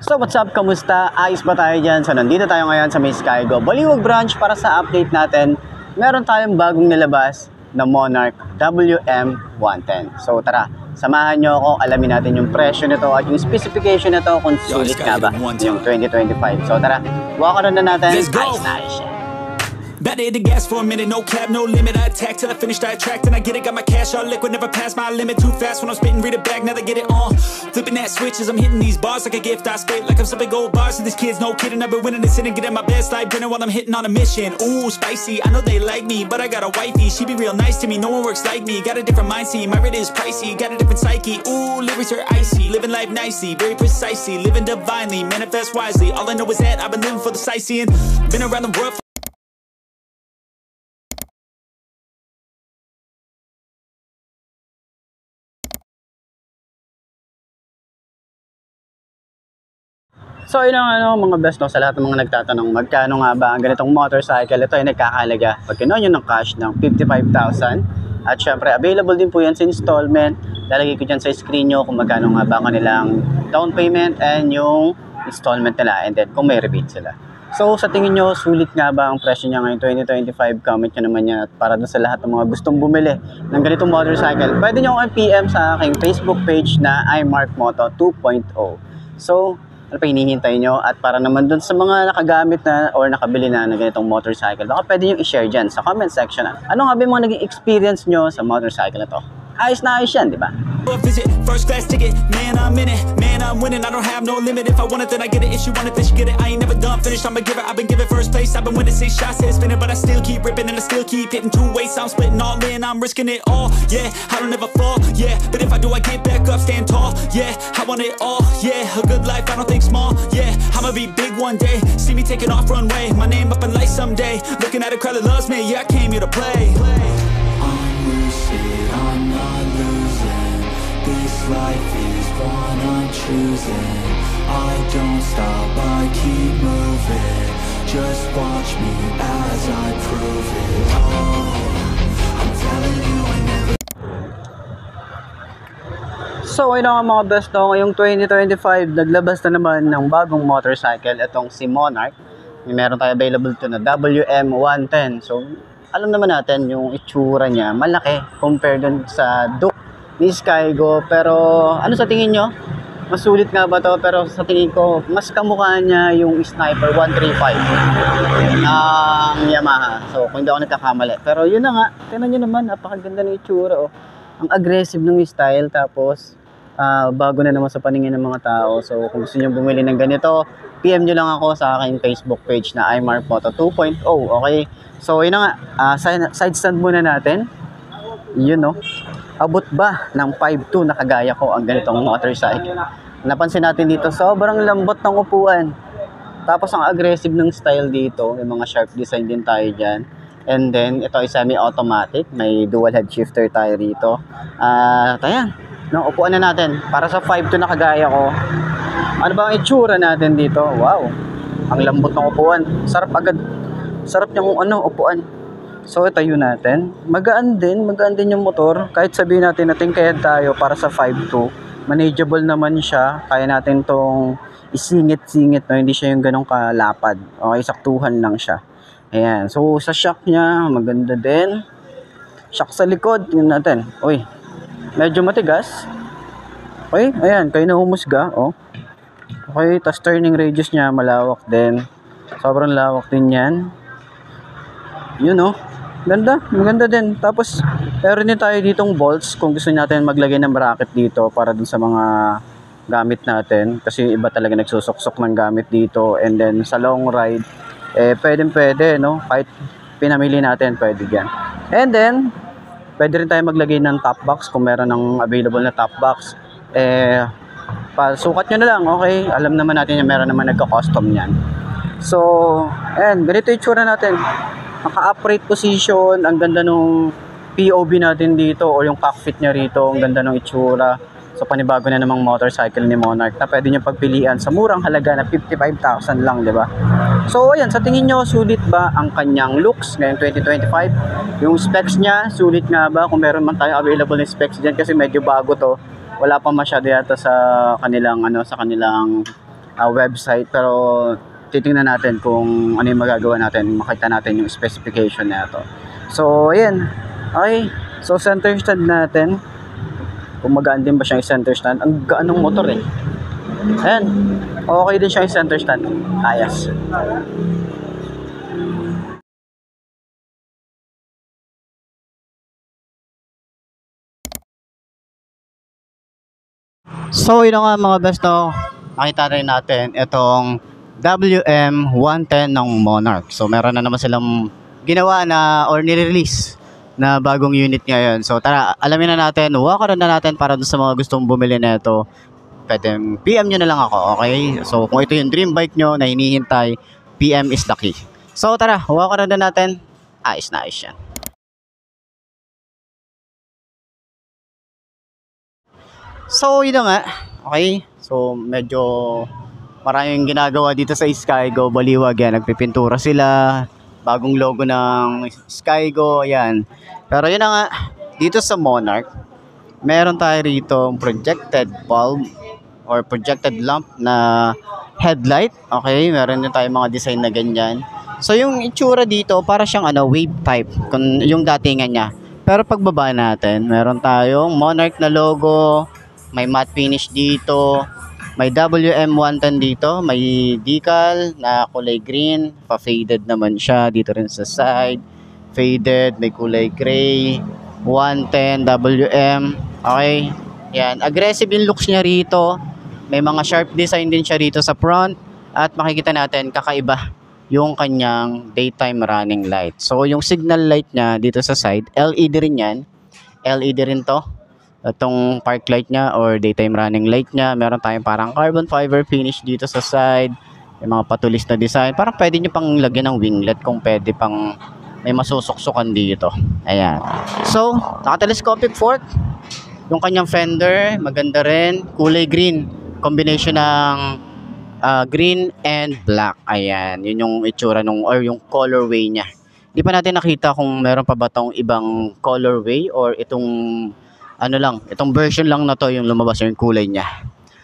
So what's up, kamusta? Ayos ba tayo dyan? So nandito tayo ngayon sa may Skygo Baliwag branch para sa update natin. Meron tayong bagong nilabas na Monarch WM110. So tara, samahan nyo ako, alamin natin yung presyo nito at yung specification nito kung sulit nga ba yung 2025. So tara, walk around na natin. Let's go! Ayos na ayos yan. About to hit the gas for a minute, no cap, no limit. I attack till I finish, I attract and I get it. Got my cash all liquid, never pass my limit. Too fast when I'm spitting, read it back, now they get it on. Flipping that switch as I'm hitting these bars like a gift. I spit like I'm some big old bars to these kids, no kidding. I've been winning this and getting my best life dinner while I'm hitting on a mission. Ooh, spicy, I know they like me, but I got a wifey. She be real nice to me, no one works like me. Got a different mindset, my rate is pricey. Got a different psyche, ooh, lyrics are icy. Living life nicely, very precisely. Living divinely, manifest wisely. All I know is that I've been living for the sightseeing. Been around the world. So yun ang mga best no, sa lahat ng mga nagtatanong magkano nga ba ang ganitong motorcycle. Ito ay nagkakahalaga pag kinuha nyo ng cash ng 55,000. At syempre available din po yan sa installment. Lalagay ko dyan sa screen nyo kung magkano nga ba kanilang down payment and yung installment nila, and then kung may rebate sila. So sa tingin nyo, sulit nga ba ang presyo niya ngayong 2025? Comment nyo naman yan. At para dun sa lahat ng mga gustong bumili ng ganitong motorcycle, pwede nyo akong PM sa aking Facebook page na iMarkMoto 2.0. So ano pa hinihintay nyo? At para naman dun sa mga nakagamit na or nakabili na ng ganitong motorcycle, baka pwede nyo i-share dyan sa comment section. Ano nga ba yung mga naging experience nyo sa motorcycle na to? Ayos na ayos yan, di ba? Visit first class ticket, man I'm in it, man I'm winning. I don't have no limit. If I want it then I get it. If she want it then she get it. I ain't never done finished. I'm a giver. I've been giving first place. I've been winning 6 shots, head spinning, but I still keep ripping and I still keep hitting 2 ways. I'm splitting all in. I'm risking it all. Yeah, I don't ever fall. Yeah, but if I do I get back up, stand tall. Yeah, I want it all. Yeah, a good life. I don't think small. Yeah, I'ma be big one day. See me taking off runway. My name up in lights someday. Looking at a crowd that loves me. Yeah, I came here to play. I'm lucid. I'm not losing. This life is one I'm choosing. I don't stop, I keep moving. Just watch me as I prove it. Oh, I'm telling you I never. So ayun nga mga best no, ngayong 2025 naglabas na naman ng bagong motorcycle, itong si Monarch. Meron tayo available to na WM110. So alam naman natin yung itsura niya, malaki compared dun sa Duke ni Skygo. Pero ano sa tingin nyo? Masulit nga ba to? Pero sa tingin ko, mas kamukha niya yung Sniper 135 ng Yamaha. So kung hindi ako nagkakamali. Pero yun na nga, tingnan nyo naman, napakaganda ng itsura. Oh. Ang aggressive ng style, tapos bago na naman sa paningin ng mga tao. So kung gusto nyo bumili ng ganito, PM nyo lang ako sa aking Facebook page na iMarkMoto 2.0. Okay? So yun na nga, side stand muna natin. Yun no. Abot ba ng 5'2" na kagaya ko ang ganitong motorcycle? Napansin natin dito, sobrang lambot ng upuan. Tapos ang aggressive ng style dito, may mga sharp design din tayo dyan. And then ito ay semi-automatic, may dual head shifter tayo rito. Ayan, no, upuan na natin. Para sa 5'2" na kagaya ko, ano ba ang itsura natin dito? Wow, ang lambot ng upuan. Sarap agad. Sarap niyang upuan. So itayo natin. Magaan din yung motor. Kahit sabihin natin na tingkayad tayo para sa 5'2", manageable naman siya. Kaya natin tong isingit-singit, no? Hindi siya yung ganong kalapad. Okay, saktuhan lang siya. Ayan. So sa shock niya, maganda din. Shock sa likod, yun natin. Uy, medyo matigas. Okay, ayan, kayo na humusga. Oh. Okay, tas turning radius niya malawak din. Sobrang lawak din yan. Yun oh. Ganda, maganda din. Tapos meron din tayo ditong bolts kung gusto natin maglagay ng bracket dito para dun sa mga gamit natin. Kasi iba talaga nagsusok-sok ng gamit dito. And then sa long ride, pwede, no? Kahit pinamili natin, pwede yan. And then, pwede rin tayo maglagay ng top box kung meron ng available na top box. Pasukat nyo na lang, okay? Alam naman natin yung meron naman nagka-custom yan. So, ayan, ganito yung tsura natin. Naka-upright position, ang ganda nung POV natin dito o yung cockpit niya rito, ang ganda ng itsura. So panibago na namang motorcycle ni Monarch na pwede nyo pagpilian sa murang halaga na 55,000 lang, di ba? So ayan, sa tingin nyo, sulit ba ang kanyang looks ngayong 2025? Yung specs niya, sulit nga ba? Kung meron man tayo available na specs dyan, kasi medyo bago to. Wala pa masyado yata sa kanilang website, pero titingnan natin kung ano yung magagawa natin, makita natin yung specification na ito. So ayan, okay, so center stand natin, kung magaan din ba siya yung center stand. Ang gaan ng motor eh. Ayan, okay din siya yung center stand, ayos. So yun na nga mga best, no, nakita rin natin itong WM110 ng Monarch. So meron na naman silang ginawa na or nire-release na bagong unit ngayon. So tara, alamin na natin, walk around na natin para dun sa mga gustong bumili na ito. Pwede PM nyo na lang ako, okay? So kung ito yung dream bike nyo na hinihintay, PM is the key. So tara, walk around na natin. Ayos na ayos yan. So yun na nga, okay? So medyo maraming ginagawa dito sa Skygo, Baliwag yan. Nagpipintura sila, bagong logo ng Skygo, yan. Pero yun na nga, dito sa Monarch, meron tayo rito projected bulb or projected lamp na headlight. Okay, meron din tayo mga design na ganyan. So yung itsura dito, para siyang wave type, kung yung datingan niya. Pero pagbaba natin, meron tayong Monarch na logo, may matte finish dito, may WM110 dito, may decal na kulay green, pa-faded naman siya dito rin sa side, faded, may kulay gray, 110 WM, okay, yan, aggressive yung looks niya rito, may mga sharp design din siya rito sa front, at makikita natin kakaiba yung kanyang daytime running light. So yung signal light niya dito sa side, LED rin yan, LED rin to. Itong park light niya or daytime running light niya, meron tayong parang carbon fiber finish dito sa side, may mga patulis na design, parang pwede nyo pang lagyan ng winglet kung pwede pang may masusuksukan dito. Ayan, so naka-telescopic fork, yung kanyang fender maganda rin, kulay green, combination ng green and black. Ayan, yun yung itsura nung or yung colorway niya. Di pa natin nakita kung meron pa ba tong ibang colorway or itong itong version lang na to yung lumabas yung kulay niya.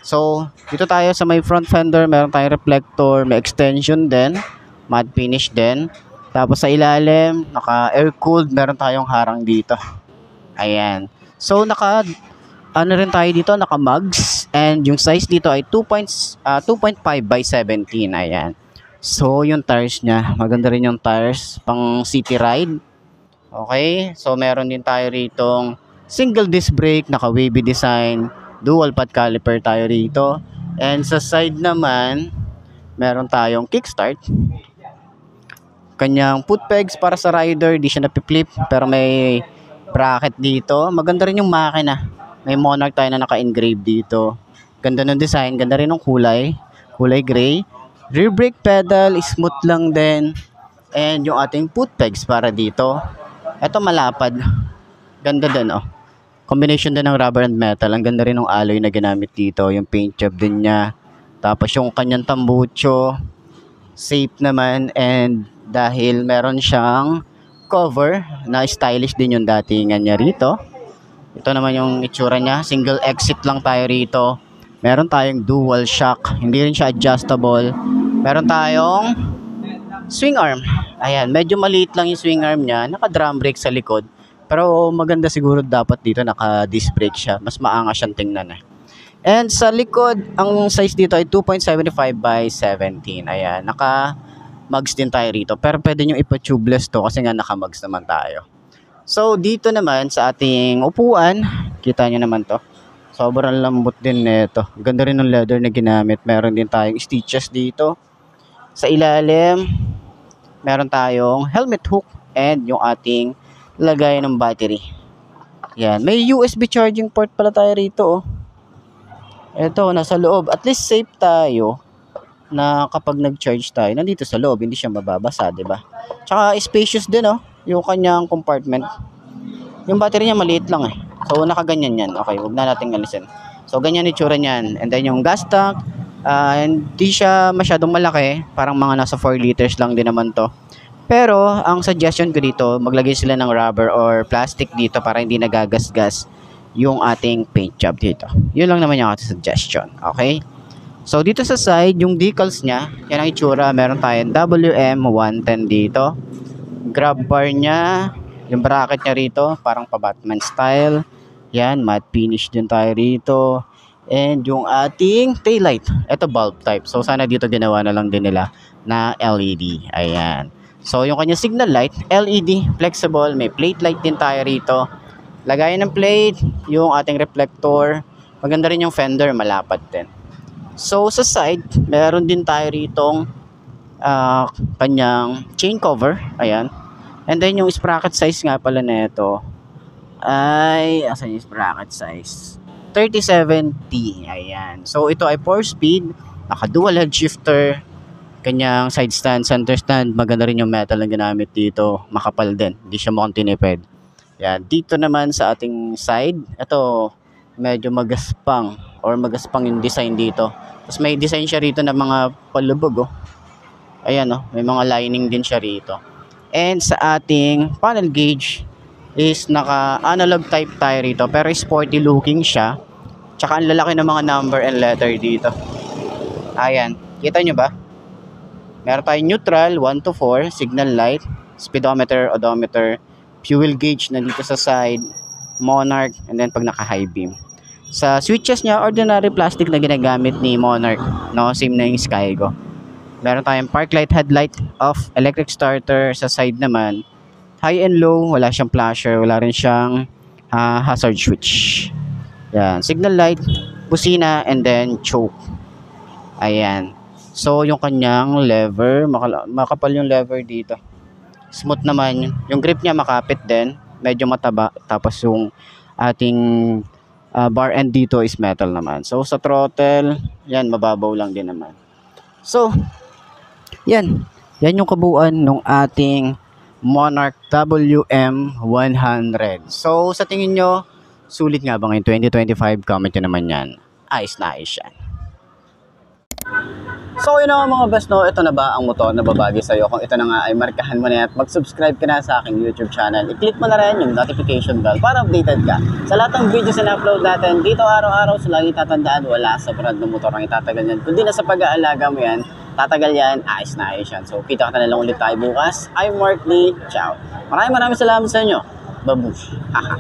So, dito tayo sa may front fender, meron tayong reflector, may extension din, matte finish din. Tapos sa ilalim, naka air cooled, meron tayong harang dito. Ayan. So, rin tayo dito, naka mugs, and yung size dito ay 2.5 by 17. Ayan. So, yung tires niya, maganda rin yung tires, pang city ride. Okay, so meron din tayo ritong single disc brake, naka-wavy design, dual path caliper tayo rito. And sa side naman, meron tayong kickstart. Kanyang foot pegs para sa rider, di siya napi-flip, pero may bracket dito. Maganda rin yung makina. May Monarch tayo na naka-engrave dito. Ganda ng design, ganda rin ng kulay gray. Rear brake pedal, smooth lang din. And yung ating foot pegs para dito. Ito malapad. Ganda din, oh. Combination din ng rubber and metal. Ang ganda rin ng alloy na ginamit dito. Yung paint job din niya. Tapos yung kanyang tambucho, safe naman. And dahil meron siyang cover na stylish din yung datingan niya rito. Ito naman yung itsura niya. Single exit lang tayo rito. Meron tayong dual shock. Hindi rin siya adjustable. Meron tayong swing arm. Ayan, medyo maliit lang yung swing arm niya. Naka-drum brake sa likod. Pero maganda siguro dapat dito naka-disc brake siya. Mas maangas siyang tingnan. And sa likod, ang size dito ay 2.75 by 17. Ayan, naka-mugs din tayo rito. Pero pwede nyo ipa-tubeless to kasi nga naka-mugs naman tayo. So, dito naman sa ating upuan, kita nyo naman to. Sobrang lambot din nito. Ganda rin ng leather na ginamit. Meron din tayong stitches dito. Sa ilalim, meron tayong helmet hook and yung ating lagay ng battery. Yan. May USB charging port pala tayo rito, oh. Ito, nasa loob. At least safe tayo na kapag nag-charge tayo, nandito sa loob, hindi siya mababasa, diba? Tsaka spacious din, oh, yung kanyang compartment. Yung battery niya maliit lang, eh. So, nakaganyan yan. Okay, huwag na natin alisin. So, ganyan itsura niyan. And then, yung gas tank, hindi siya masyadong malaki. Parang mga nasa 4 liters lang din naman to. Pero, ang suggestion ko dito, maglagay sila ng rubber or plastic dito para hindi nagagasgas yung ating paint job dito. Yun lang naman yung ating suggestion. Okay? So dito sa side, yung decals niya, yan ang itsura. Meron tayong WM110 dito. Grab bar niya, yung bracket niya rito, parang pa Batman style. Yan, matte finish din tayo rito. And yung ating taillight, ito bulb type. So sana dito ginawa na lang din nila na LED. Ayan. So yung kanya signal light, LED, flexible, may plate light din tayo rito. Lagayan ng plate, yung ating reflector. Maganda rin yung fender, malapat din. So sa side, meron din tayo ritong kanyang chain cover. Ayan. And then yung sprocket size nga pala nito ay, asan yung sprocket size? 37T. Ayan. So ito ay 4-speed, naka dual head shifter, kanyang side stand, center stand, maganda rin yung metal na ginamit dito, makapal din, hindi siya mukhang tinipid. Yan, dito naman sa ating side, ito medyo magaspang yung design dito. Tapos may design siya rito na mga palubog, oh. Ayan, oh, may mga lining din siya rito. And sa ating panel gauge is naka analog type tayo rito, pero sporty looking siya. Tsaka ang lalaki ng mga number and letter dito. Ayan, kita nyo ba? Meron tayong neutral, 1 to 4, signal light, speedometer, odometer, fuel gauge na dito sa side, Monarch, and then pag naka-high beam. Sa switches niya, ordinary plastic na ginagamit ni Monarch, no? Same na yung Skygo. Meron tayong park light, headlight, off, electric starter. Sa side naman, high and low, wala siyang flasher, wala rin siyang hazard switch. Yan, signal light, busina, and then choke. Ayan. So, yung kanyang lever, makapal yung lever dito. Smooth naman. Yung grip niya makapit din. Medyo mataba. Tapos yung ating bar end dito is metal naman. So, sa throttle, yan, mababaw lang din naman. So, yan. Yan yung kabuuan ng ating Monarch WM100. So, sa tingin nyo, sulit nga ba ngayon 2025? Comment nyo naman yan. Ayos na ayos yan. So yun na mga best, no, ito na ba ang motor na babagi sa'yo? Kung ito na nga ay markahan mo na at mag-subscribe ka na sa aking YouTube channel. I-click mo na rin yung notification bell para updated ka sa lahat ng videos na upload natin dito araw-araw. So lagi tatandaan, wala sa brand ng motor ang itatagal yan. Kundi na sa pag-aalaga mo yan, tatagal yan, ayos na ayos yan. So kita ka na lang ulit tayo bukas. I'm Mark Lee. Ciao. Maraming salamat sa inyo. Babush. Haha.